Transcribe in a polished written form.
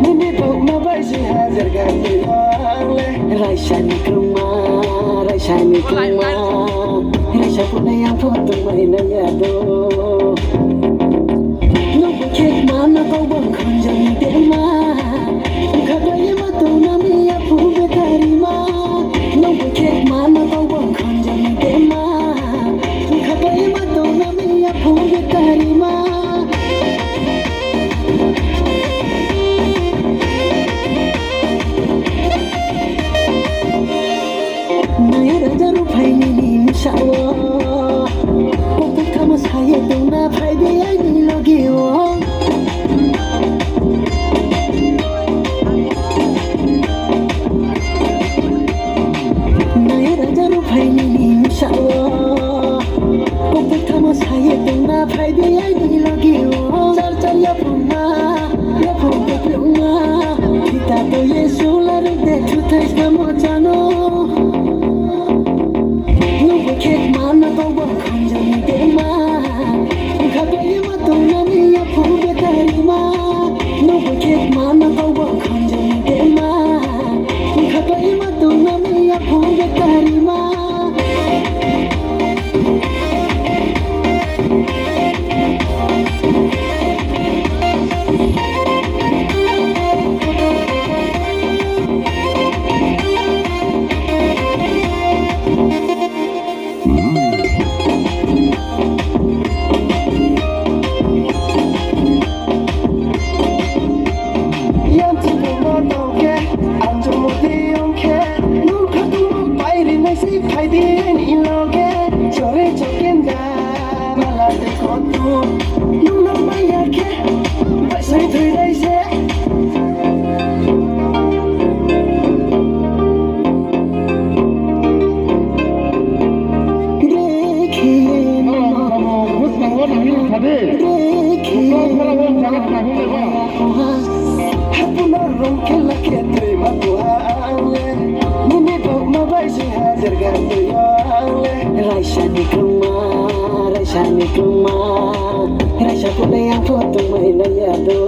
Mimi bau ma bai si hajar ganti wale Raishani kruma Raisha puna yang foto maina yado Nobu kek mana kau bangkon jami dema Kadaya matu nami ya pube tarima Nobu kek mana kau bangkon jami dema Kadaya matu nami ya pube tarima Naya raja rupai nini insya Allah Untuk kamu saya tuna pai dia ini lagi wong Naya raja rupai nini insya Allah Untuk kamu saya tuna pai dia ini lagi wong Car ya puna Kita to Yesu lalu deh tutais kamu jano Kek mana kau bangkon jami dema Kadaya matu nami ya pube tarima Nobu kek mana kau bangkon jami dema Kadaya matu nami ya pube tarima Pai dia ni loge chore chokenda mala de kotu nung nang maya ke bai sai thui dai se Hapuna rong kela ke terima Tuhan Mimi bau ma bai si hajar ganti wale Raishani kruma Raisha puna yang foto maina yado